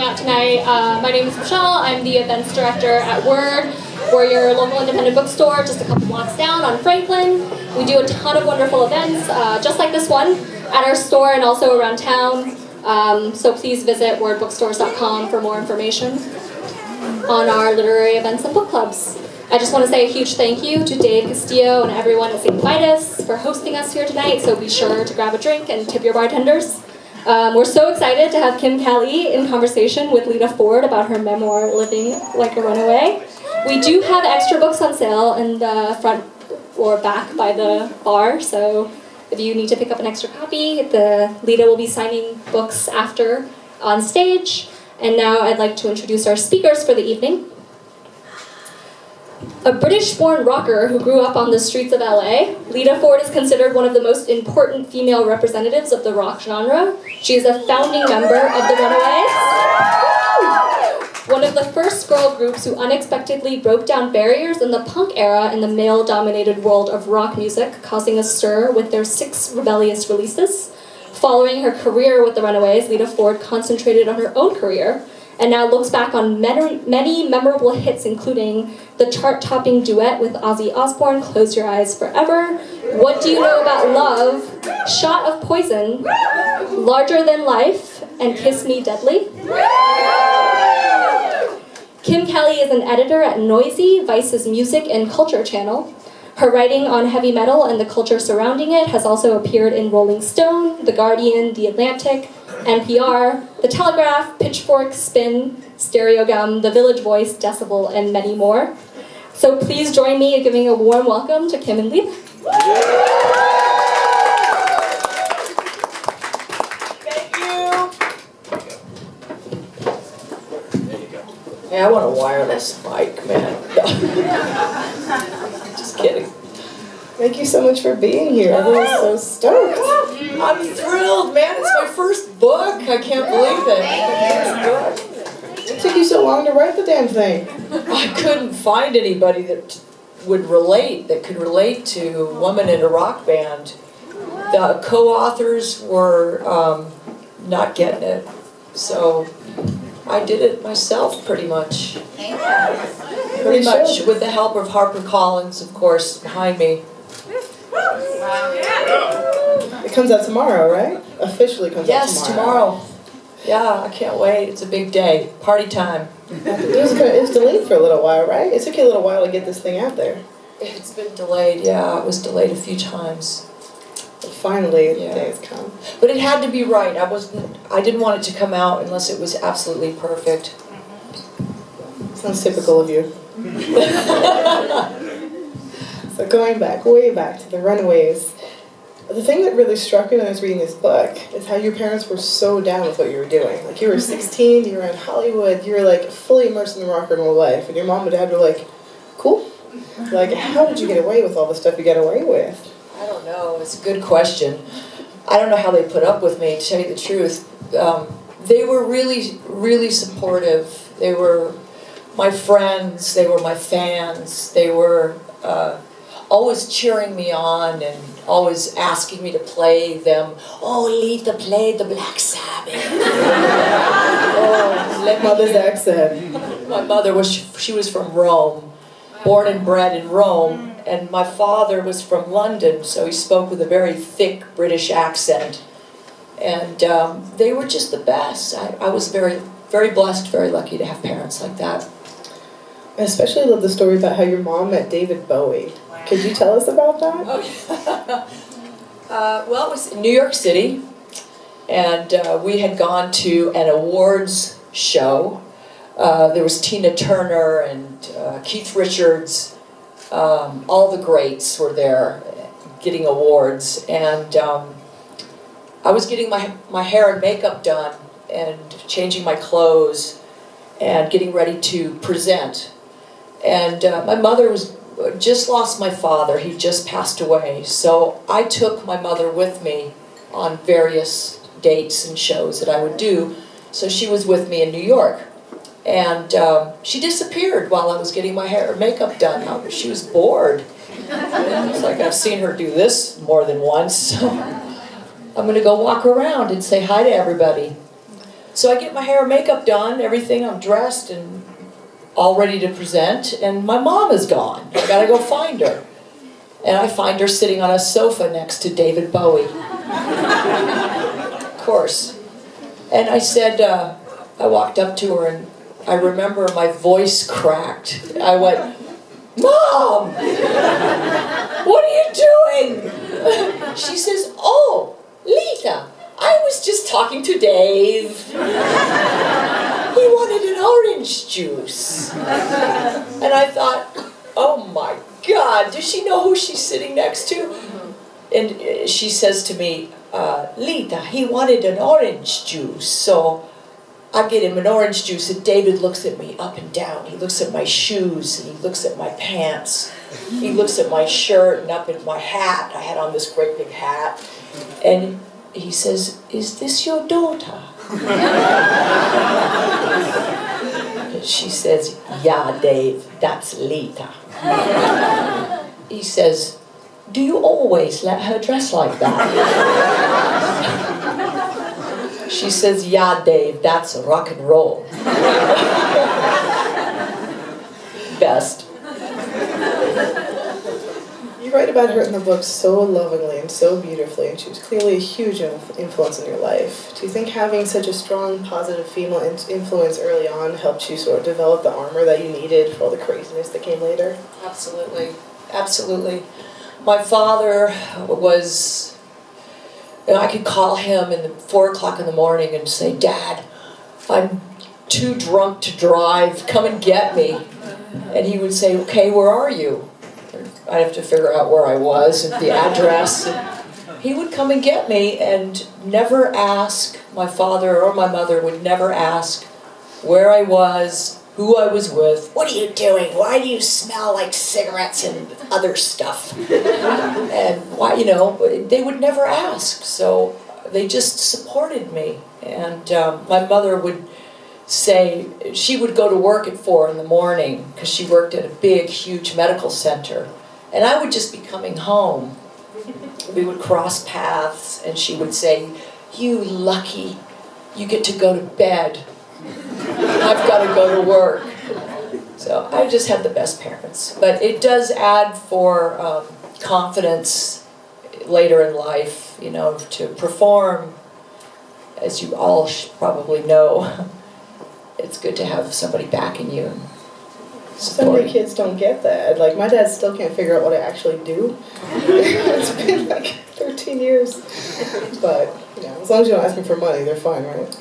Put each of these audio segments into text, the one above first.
out tonight. My name is Michelle. I'm the events director at Word. We're your local independent bookstore just a couple blocks down on Franklin. We do a ton of wonderful events, just like this one, at our store and also around town. So please visit wordbookstores.com for more information on our literary events and book clubs. I just want to say a huge thank you to Dave Castillo and everyone at St.Vitus for hosting us here tonight, so be sure to grab a drink and tip your bartenders. We're so excited to have Kim Kelly in conversation with LITA Ford about her memoir, Living Like a Runaway. We do have extra books on sale in the front or back by the bar, so if you need to pick up an extra copy, LITA will be signing books after on stage. And now I'd like to introduce our speakers for the evening. A British-born rocker who grew up on the streets of LA, LITA Ford is considered one of the most important female representatives of the rock genre. She is a founding member of the Runaways, one of the first girl groups who unexpectedly broke down barriers in the punk era in the male-dominated world of rock music, causing a stir with their 6 rebellious releases. Following her career with the Runaways, LITA Ford concentrated on her own career and now looks back on many memorable hits, including the chart-topping duet with Ozzy Osbourne, Close Your Eyes Forever, What Do You Know About Love, Shot of Poison, Larger Than Life, and Kiss Me Deadly. Kim Kelly is an editor at Noisy, Vice's music and culture channel. Her writing on heavy metal and the culture surrounding it has also appeared in Rolling Stone, The Guardian, The Atlantic, NPR, The Telegraph, Pitchfork, Spin, Stereogum, The Village Voice, Decibel, and many more. So please join me in giving a warm welcome to Kim and LITA. Thank you. There you go. Hey, I want a wireless mic, man. Just kidding. Thank you so much for being here. Everyone's so stoked. I'm thrilled, man. It's my first book. I can't believe it. It took you so long to write the damn thing. I couldn't find anybody that could relate to Woman in a Rock Band. The co-authors were not getting it. So I did it myself, pretty much. Pretty much, with the help of HarperCollins, of course, behind me. It comes out tomorrow, right? Officially comes out tomorrow. Yes, tomorrow. Yeah, I can't wait. It's a big day. Party time. It was delayed for a little while, right? It took you a little while to get this thing out there. It's been delayed, yeah. It was delayed a few times. But finally, the day has come. But it had to be right. I didn't want it to come out unless it was absolutely perfect. Sounds typical of you. So going back, way back to the Runaways, the thing that really struck me when I was reading this book is how your parents were so down with what you were doing. Like, you were 16, you were in Hollywood, you were like fully immersed in the rock and roll life, and your mom and dad were like, cool. Like, how did you get away with all the stuff you got away with? I don't know. It's a good question. I don't know how they put up with me, to tell you the truth. They were really, really supportive. They were my friends. They were my fans. They were always cheering me on and always asking me to play them. Oh, LITA played the Black Sabbath. Oh, let mother's accent. My mother she was from Rome, born and bred in Rome, and my father was from London, so he spoke with a very thick British accent. And they were just the best. I was very, very blessed, very lucky to have parents like that. I especially love the story about how your mom met David Bowie. Could you tell us about that? Well, it was in New York City, and we had gone to an awards show. There was Tina Turner and Keith Richards. All the greats were there getting awards, and I was getting my hair and makeup done and changing my clothes and getting ready to present. And my mother was just lost my father. He just passed away. So I took my mother with me on various dates and shows that I would do. So she was with me in New York. And she disappeared while I was getting my hair and makeup done. She was bored. It's like, I've seen her do this more than once. So I'm going to go walk around and say hi to everybody. So I get my hair and makeup done, everything, I'm dressed and all ready to present, and my mom is gone. I gotta go find her. And I find her sitting on a sofa next to David Bowie. Of course. And I said, I walked up to her and I remember my voice cracked. I went, "Mom! What are you doing?" She says, "Oh, Lita, I was just talking to Dave. He wanted an orange juice." And I thought, oh my God, does she know who she's sitting next to? And she says to me, "Lita, he wanted an orange juice." So I get him an orange juice, and David looks at me up and down. He looks at my shoes, and he looks at my pants. He looks at my shirt and up at my hat. I had on this great big hat. And he says, "Is this your daughter?" And she says, "Yeah, Dave, that's Lita." He says, "Do you always let her dress like that?" She says, "Yeah, Dave, that's rock and roll." Best. You write about her in the book so lovingly and so beautifully, and she was clearly a huge influence in your life. Do you think having such a strong, positive female influence early on helped you sort of develop the armor that you needed for all the craziness that came later? Absolutely. Absolutely. My father was, I could call him in 4 o'clock in the morning and say, "Dad, I'm too drunk to drive, come and get me." And he would say, "Okay, where are you?" I'd have to figure out where I was and the address. And he would come and get me and never ask, my father or my mother would never ask where I was, who I was with. "What are you doing? Why do you smell like cigarettes and other stuff?" And why, they would never ask. So they just supported me. And my mother would say, she would go to work at 4 in the morning because she worked at a big, huge medical center. And I would just be coming home. We would cross paths and she would say, "You lucky, you get to go to bed. I've got to go to work." So I just had the best parents. But it does add for confidence later in life, to perform, as you all probably know. It's good to have somebody backing you. So many kids don't get that. Like, my dad still can't figure out what I actually do. It's been like 13 years. But, as long as you don't ask me for money, they're fine, right?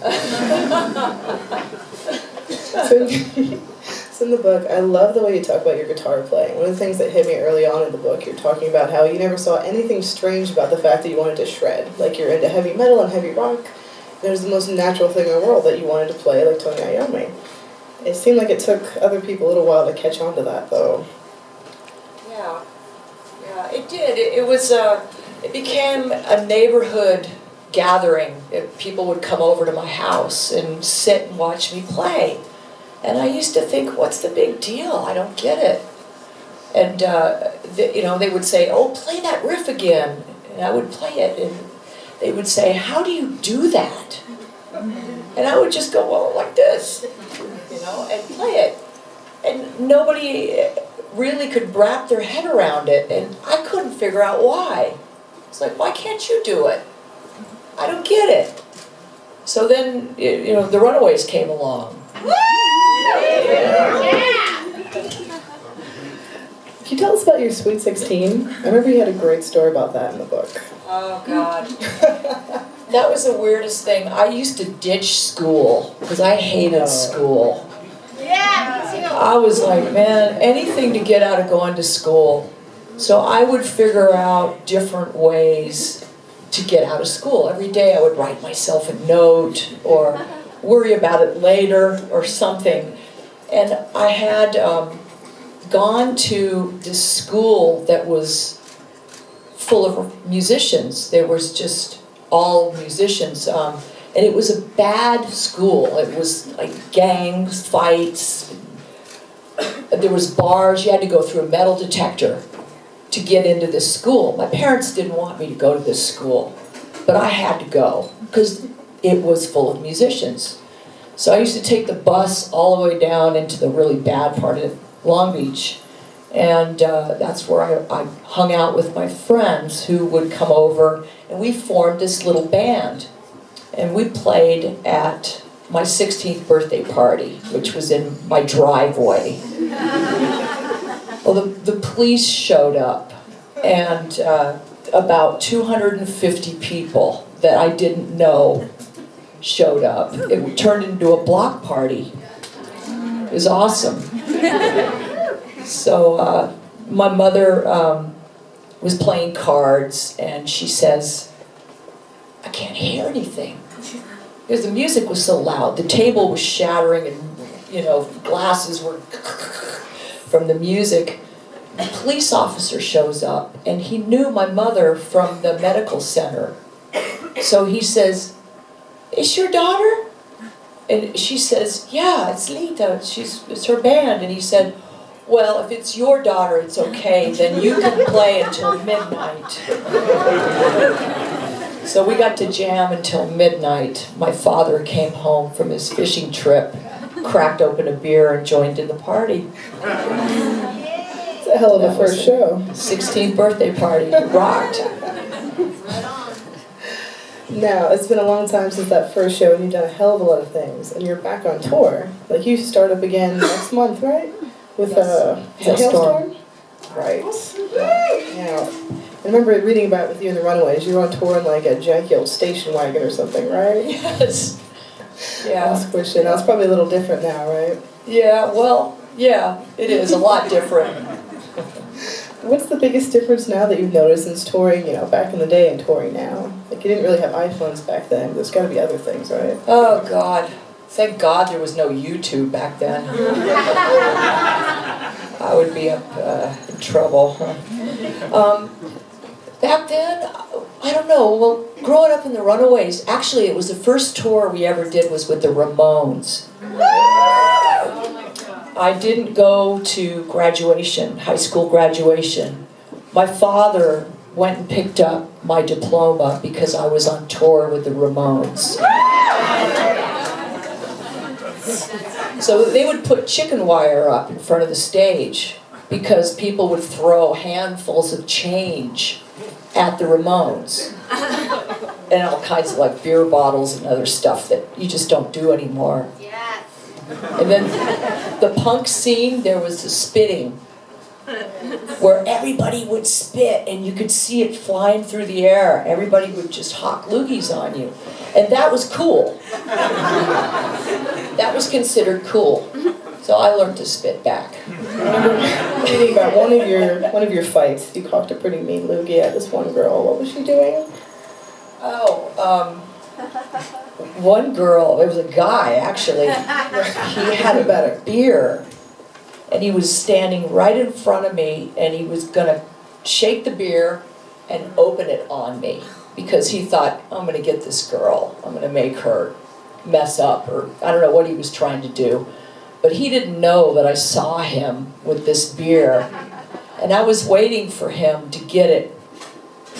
So in the book, I love the way you talk about your guitar playing. One of the things that hit me early on in the book, you're talking about how you never saw anything strange about the fact that you wanted to shred. Like, you're into heavy metal and heavy rock. It was the most natural thing in the world that you wanted to play like Tony Iommi. It seemed like it took other people a little while to catch on to that, though. Yeah, it did. It became a neighborhood gathering. People would come over to my house and sit and watch me play. And I used to think, what's the big deal? I don't get it. And, they would say, "Oh, play that riff again." And I would play it. And they would say, "How do you do that?" And I would just go, "Well, like this," and play it. And nobody really could wrap their head around it. And I couldn't figure out why. It's like, why can't you do it? I don't get it. So then, the Runaways came along. Can you tell us about your Sweet 16? I remember you had a great story about that in the book. Oh, God. That was the weirdest thing. I used to ditch school because I hated school. I was like, man, anything to get out of going to school. So I would figure out different ways to get out of school. Every day I would write myself a note or worry about it later or something. And I had gone to this school that was full of musicians. There was just all musicians. And it was a bad school. It was like gangs, fights. There was bars. You had to go through a metal detector to get into this school. My parents didn't want me to go to this school, but I had to go because it was full of musicians. So I used to take the bus all the way down into the really bad part of Long Beach. And that's where I hung out with my friends who would come over, and we formed this little band. And we played at my 16th birthday party, which was in my driveway. Well, the police showed up, and about 250 people that I didn't know showed up. It turned into a block party. It was awesome. So my mother was playing cards, and she says, I can't hear anything. Because the music was so loud. The table was shattering, and glasses were from the music. A police officer shows up, and he knew my mother from the medical center. So he says, is your daughter? And she says, yeah, it's Lita. It's her band. And he said, well, if it's your daughter, it's okay. Then you can play until midnight. So we got to jam until midnight. My father came home from his fishing trip, cracked open a beer, and joined in the party. It's a hell of a first show. 16th birthday party. Rocked. Now, it's been a long time since that first show, and you've done a hell of a lot of things, and you're back on tour. Like, you start up again next month, right? With Hailstorm? Right. Now, I remember reading about with you in the Runaways, you were on tour in like a janky old station wagon or something, right? Yes. Yeah. That's question. Now, it's probably a little different now, right? Yeah, well, yeah, it is a lot different. What's the biggest difference now that you've noticed since touring, back in the day and touring now? Like, you didn't really have iPhones back then. There's got to be other things, right? Oh, God. Thank God there was no YouTube back then. I would be up in trouble. Back then, I don't know. Well, growing up in the Runaways, actually, it was the first tour we ever did was with the Ramones. I didn't go to graduation, high school graduation. My father went and picked up my diploma because I was on tour with the Ramones. So they would put chicken wire up in front of the stage because people would throw handfuls of change at the Ramones. And all kinds of like beer bottles and other stuff that you just don't do anymore. Yes. And then the punk scene, there was the spitting, where everybody would spit and you could see it flying through the air. Everybody would just hawk loogies on you. And that was cool. That was considered cool. So I learned to spit back. Reading about one of your fights, you cocked a pretty mean loogie at this one girl. What was she doing? One girl, it was a guy actually, he had a beer, and he was standing right in front of me, and he was gonna shake the beer and open it on me, because he thought, I'm gonna get this girl, I'm gonna make her mess up, or I don't know what he was trying to do. But he didn't know that I saw him with this beer, and I was waiting for him to get it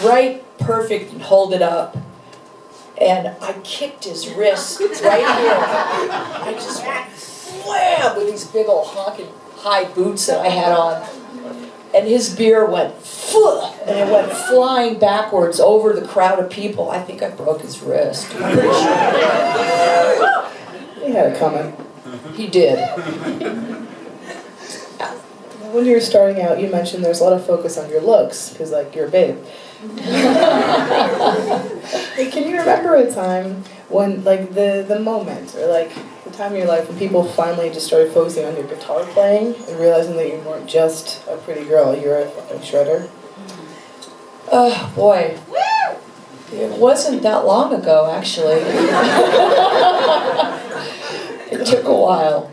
right perfect and hold it up. And I kicked his wrist right here. I just went wham with these big old honking high boots that I had on. And his beer went and it went flying backwards over the crowd of people. I think I broke his wrist. I'm pretty sure. He had it coming. He did. When you were starting out, you mentioned there's a lot of focus on your looks, because, like, you're a babe. Can you remember a time when, like, the moment, or, like, the time in your life when people finally just started focusing on your guitar playing and realizing that you weren't just a pretty girl, you were a fucking shredder? Oh, boy. It wasn't that long ago, actually. It took a while.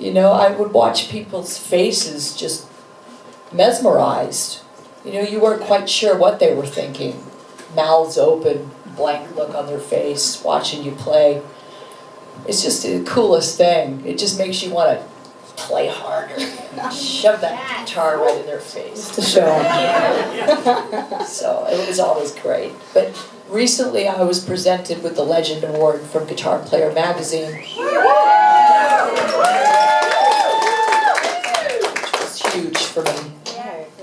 I would watch people's faces just mesmerized. You weren't quite sure what they were thinking. Mouths open, blank look on their face, watching you play. It's just the coolest thing. It just makes you want to play harder. Shove that guitar right in their face. To show them. So it was always great. But recently I was presented with the Legend Award from Guitar Player magazine.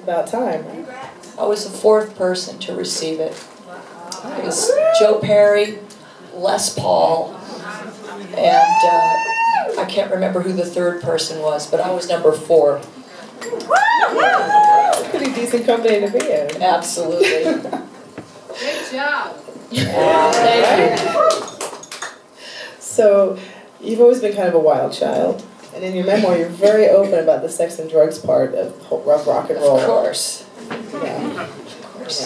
about time, right? I was the fourth person to receive it. It was Joe Perry, Les Paul, and I can't remember who the third person was, but I was number 4. Pretty decent company to be in. Absolutely. Great job. Thank you. So, you've always been kind of a wild child. And in your memoir, you're very open about the sex and drugs part of rough rock and roll. Of course. Yeah. Of course.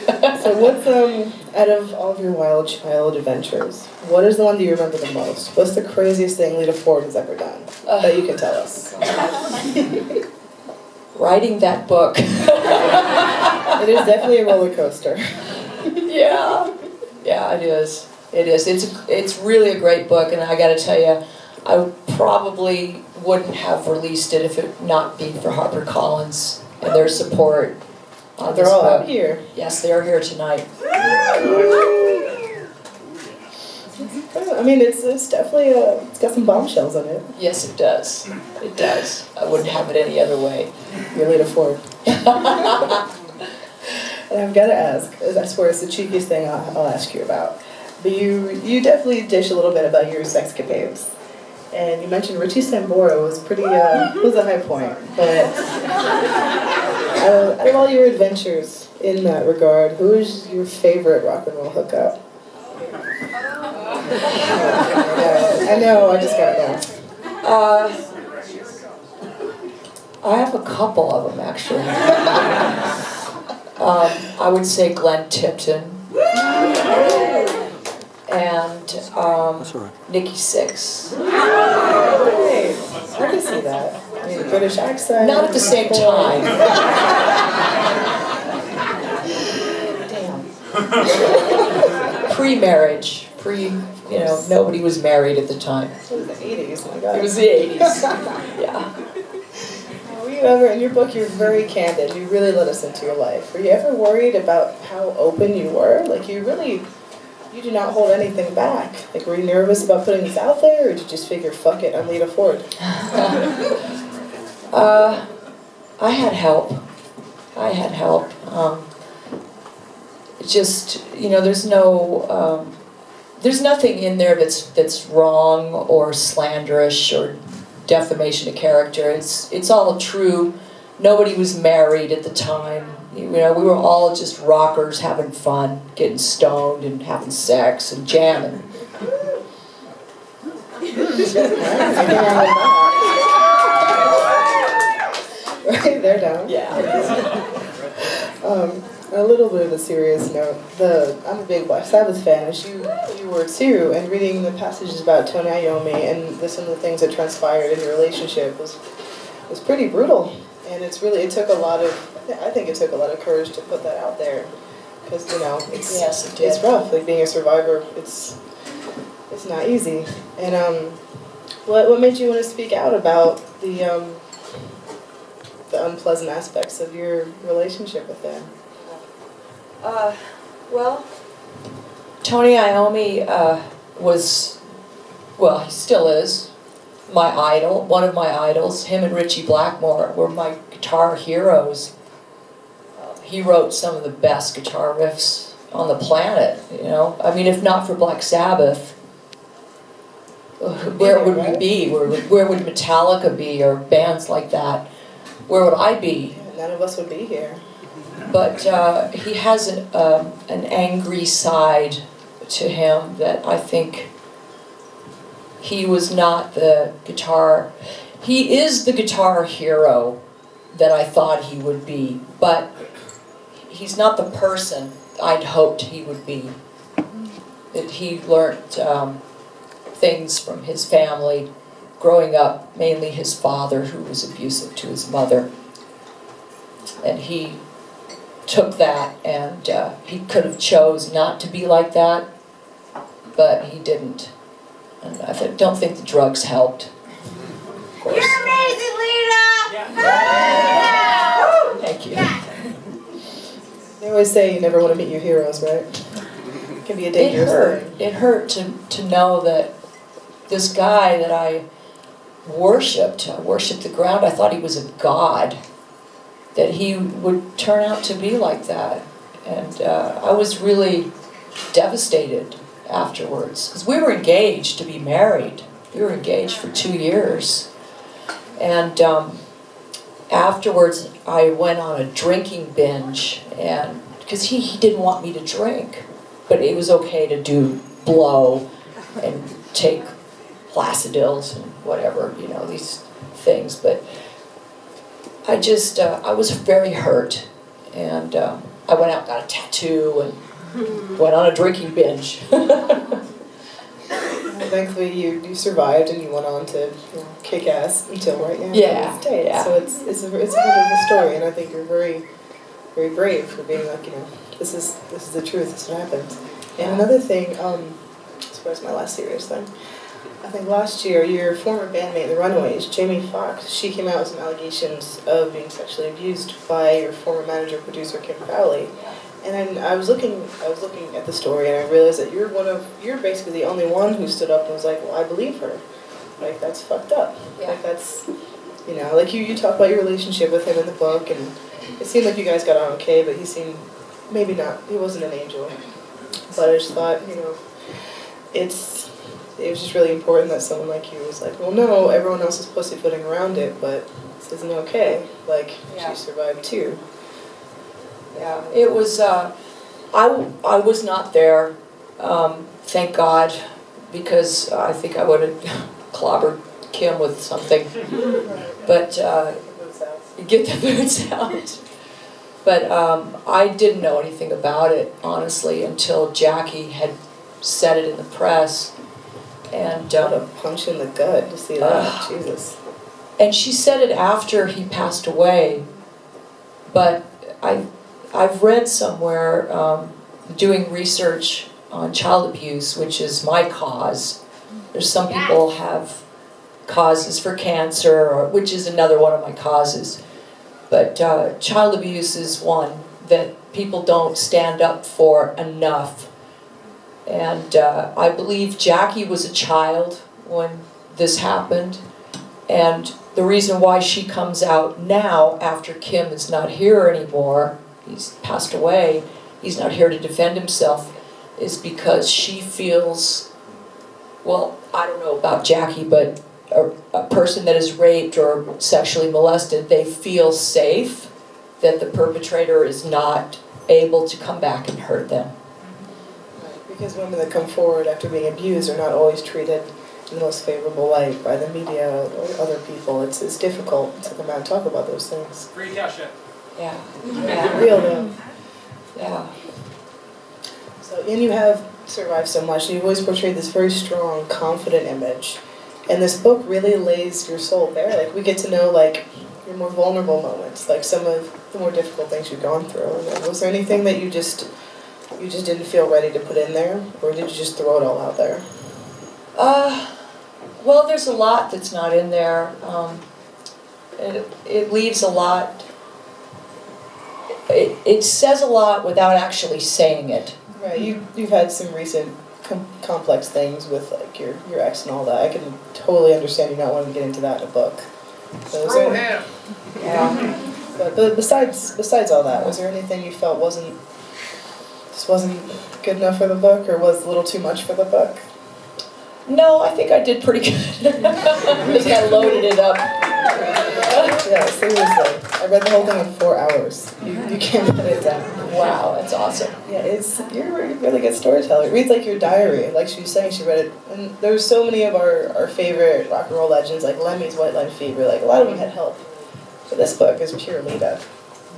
Yeah. So what's, out of all of your wild child adventures, what is the one that you remember the most? What's the craziest thing LITA FORD has ever done that you can tell us? Writing that book. It is definitely a roller coaster. Yeah. Yeah, it is. It is. It's really a great book, and I got to tell you, I probably wouldn't have released it if it not been for HarperCollins and their support on They're this all book. out here. Yes, they are here tonight. I mean, it's definitely it's got some bombshells in it. Yes, it does. It does. I wouldn't have it any other way. You're LITA FORD. And I've got to ask, I swear it's the cheekiest thing I'll ask you about. But you definitely dish a little bit about your sexcapades. And you mentioned Richie Sambora was pretty, was a high point. But out of all your adventures in that regard, who is your favorite rock and roll hookup? I know, I just got to know. I have a couple of them, actually. I would say Glenn Tipton and Nikki Sixx. Hey, I can see that. I mean, British accent. Not at the same time. Damn. Pre-marriage. Nobody was married at the time. It was the 80s, my God. It was the 80s. Yeah. Were you ever, in your book, you're very candid. You really let us into your life. Were you ever worried about how open you were? Like, you do not hold anything back. Like, were you nervous about putting this out there, or did you just figure, fuck it, I'm LITA FORD? I had help. There's nothing in there that's wrong or slanderous or defamation of character. It's all true. Nobody was married at the time. We were all just rockers having fun, getting stoned and having sex and jamming. Right, they're down. Yeah. A little bit of a serious note. I'm a big Black Sabbath fan, as you were too, and reading the passages about Tony Iommi and some of the things that transpired in your relationship was pretty brutal. And it took a lot of courage to put that out there, because it's rough. Like, being a survivor, it's not easy. And what made you want to speak out about the unpleasant aspects of your relationship with them? Well, Tony Iommi he still is my idol, one of my idols. Him and Richie Blackmore were my guitar heroes. He wrote some of the best guitar riffs on the planet, I mean, if not for Black Sabbath, where would we be? Where would Metallica be, or bands like that? Where would I be? None of us would be here. But he has an angry side to him that I think he was not the guitar. He is the guitar hero that I thought he would be, but he's not the person I'd hoped he would be. That he learned things from his family growing up, mainly his father, who was abusive to his mother. And he took that, and he could have chose not to be like that, but he didn't. And I don't think the drugs helped. Of course. You're amazing, Lita! Thank you. They always say you never want to meet your heroes, right? It can be a dangerous thing. It hurt to know that this guy that I worshipped the ground. I thought he was a god. that he would turn out to be like that. And I was really devastated afterwards, because we were engaged to be married. We were engaged for 2 years. And afterwards, I went on a drinking binge, and because he didn't want me to drink, but it was okay to do blow and take Placidils and whatever, you know, these things. But I just, I was very hurt, and I went out and got a tattoo and went on a drinking binge. Thankfully, you survived and you went on to kick ass until right now. Yeah, States. yeah. So it's a wonderful story, and I think you're very, very brave for being like, this is the truth. This is what happened. And another thing, as far as my last serious thing, I think last year your former bandmate, the Runaways, Jamie Foxx, she came out with some allegations of being sexually abused by your former manager producer Kim Fowley. And then I was looking at the story, and I realized that you're basically the only one who stood up and was like, well, I believe her. Like, that's fucked up. Yeah. Like, that's, like you talk about your relationship with him in the book, and it seemed like you guys got on okay, but he seemed, maybe not, he wasn't an angel. But I just thought, it was just really important that someone like you was like, well, no, everyone else is pussyfooting around it, but this isn't okay. Like, Yeah. she survived too. Yeah, it was, I was not there, thank God, because I think I would have clobbered Kim with something. But, get the boots out. But I didn't know anything about it, honestly, until Jackie had said it in the press. And What a punch in the gut to see that, Jesus. And she said it after he passed away, but I've read somewhere, doing research on child abuse, which is my cause. There's some people have causes for cancer, which is another one of my causes. But child abuse is one that people don't stand up for enough. And I believe Jackie was a child when this happened. And the reason why she comes out now, after Kim is not here anymore, he's passed away, he's not here to defend himself, is because she feels, well, I don't know about Jackie, but a person that is raped or sexually molested, they feel safe that the perpetrator is not able to come back and hurt them. Because women that come forward after being abused are not always treated in the most favorable light by the media or other people. It's difficult to come out and talk about those things. Free cash it. Yeah. Yeah. Real though. Yeah. So, and you have survived so much, and you've always portrayed this very strong, confident image. And this book really lays your soul bare. Like, we get to know, like, your more vulnerable moments, like some of the more difficult things you've gone through. And was there anything that you just didn't feel ready to put in there, or did you just throw it all out there? Well, there's a lot that's not in there. It leaves a lot. It says a lot without actually saying it. Right, you've had some recent complex things with like your ex and all that. I can totally understand you not wanting to get into that in a book. So Screw him. Yeah. But besides all that, was there anything you felt wasn't good enough for the book, or was a little too much for the book? No, I think I did pretty good. I think I loaded it up. Yeah, seriously. I read the whole thing in 4 hours. You can't put it down. Wow, that's awesome. Yeah, you're a really good storyteller. It reads like your diary. Like she was saying, she read it. And there's so many of our favorite rock and roll legends, like Lemmy's White Line Fever. Like, a lot of them had help. But this book is pure LITA.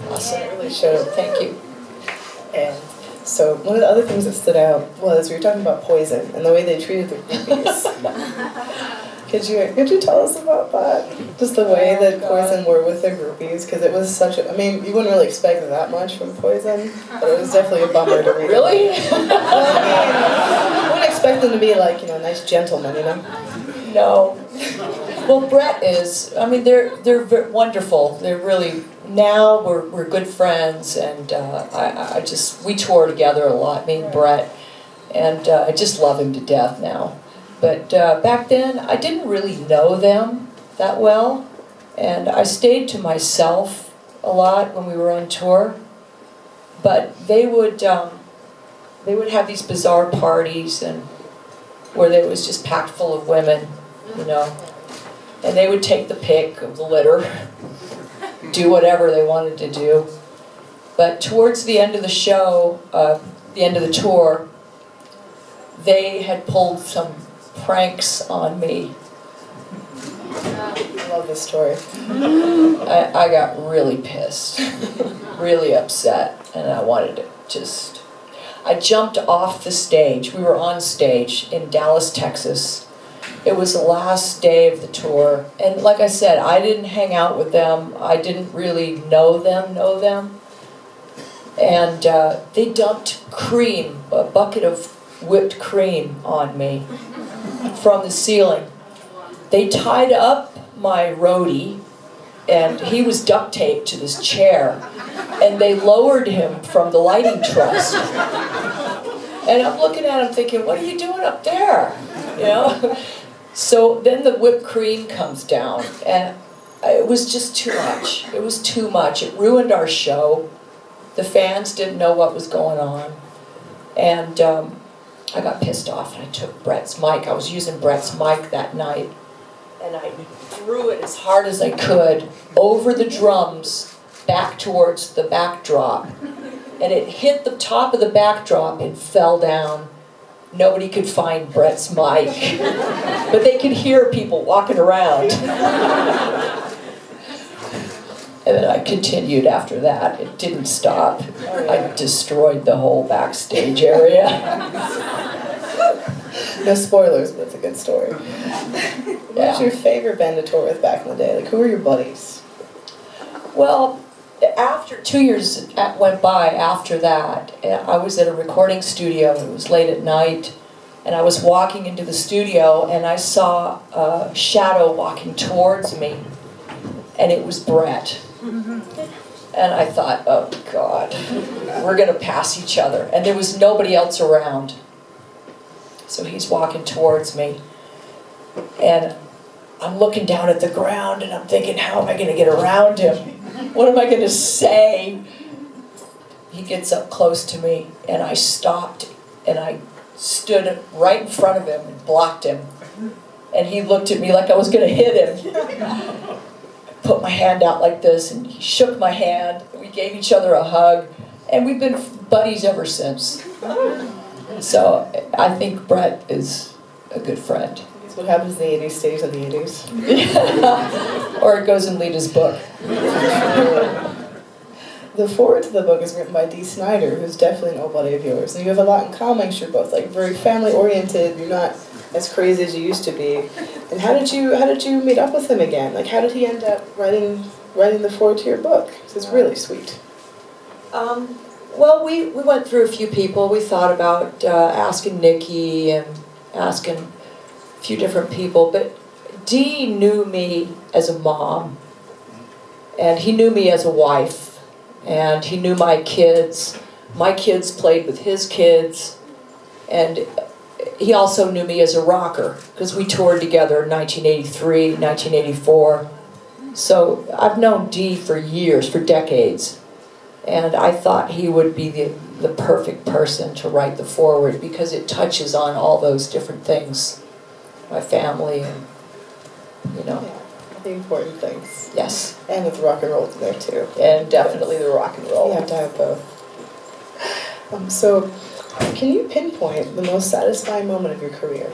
Awesome. It really showed. Thank you. And so one of the other things that stood out was we were talking about Poison and the way they treated the groupies. Could you tell us about that? Just the way that Poison were with their groupies, because it was such a, I mean, you wouldn't really expect that much from Poison, but it was definitely a bummer to read. Really? Well, I mean, you wouldn't expect them to be like, nice gentlemen, No. Well, Brett is. I mean, they're wonderful. They're really, now we're good friends, and we tour together a lot, me and Brett, and I just love him to death now. But back then, I didn't really know them that well, and I stayed to myself a lot when we were on tour, but they would have these bizarre parties and where it was just packed full of women, you know, and they would take the pick of the litter, do whatever they wanted to do. But towards the end of the show, the end of the tour, they had pulled some pranks on me. I love this story. I got really pissed, really upset, and I wanted to just... I jumped off the stage. We were on stage in Dallas, Texas. It was the last day of the tour, and like I said, I didn't hang out with them. I didn't really know them. And they dumped cream, a bucket of whipped cream on me from the ceiling. They tied up my roadie, and he was duct taped to this chair, and they lowered him from the lighting truss. And I'm looking at him thinking, what are you doing up there? You know? So then the whipped cream comes down, and it was just too much. It was too much. It ruined our show. The fans didn't know what was going on. And I got pissed off, and I took Brett's mic. I was using Brett's mic that night, and I threw it as hard as I could over the drums back towards the backdrop. And it hit the top of the backdrop and fell down. Nobody could find Brett's mic, but they could hear people walking around. And then I continued after that. It didn't stop. I destroyed the whole backstage area. No spoilers, but it's a good story. What was your favorite band to tour with back in the day? Like, who were your buddies? Well, after 2 years went by after that, I was at a recording studio. It was late at night, and I was walking into the studio, and I saw a shadow walking towards me, and it was Brett. And I thought, oh God, we're gonna pass each other. And there was nobody else around. So he's walking towards me, and I'm looking down at the ground, and I'm thinking, how am I gonna get around him? What am I gonna say? He gets up close to me, and I stopped, and I stood right in front of him and blocked him. And he looked at me like I was gonna hit him. I put my hand out like this, and he shook my hand. We gave each other a hug, and we've been buddies ever since. So I think Brett is a good friend. That's what happens in the 80s stays in the 80s. Or it goes in Lita's book. The foreword to the book is written by Dee Snider, who's definitely an old buddy of yours. And you have a lot in common. You're both like very family-oriented. You're not as crazy as you used to be. And how did you meet up with him again? Like, how did he end up writing the foreword to your book? It's really sweet. Well, we went through a few people. We thought about asking Nikki and asking a few different people, but Dee knew me as a mom, and he knew me as a wife, and he knew my kids. My kids played with his kids, and he also knew me as a rocker, because we toured together in 1983, 1984. So I've known Dee for years, for decades. And I thought he would be the perfect person to write the foreword, because it touches on all those different things. My family and, you know. Yeah, the important things. Yes. And with rock and roll in there too. And definitely the rock and roll. You have to have both. So, can you pinpoint the most satisfying moment of your career?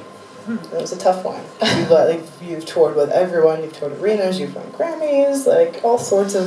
It was a tough one. You've toured with everyone. You've toured arenas. You've won Grammys. Like all sorts of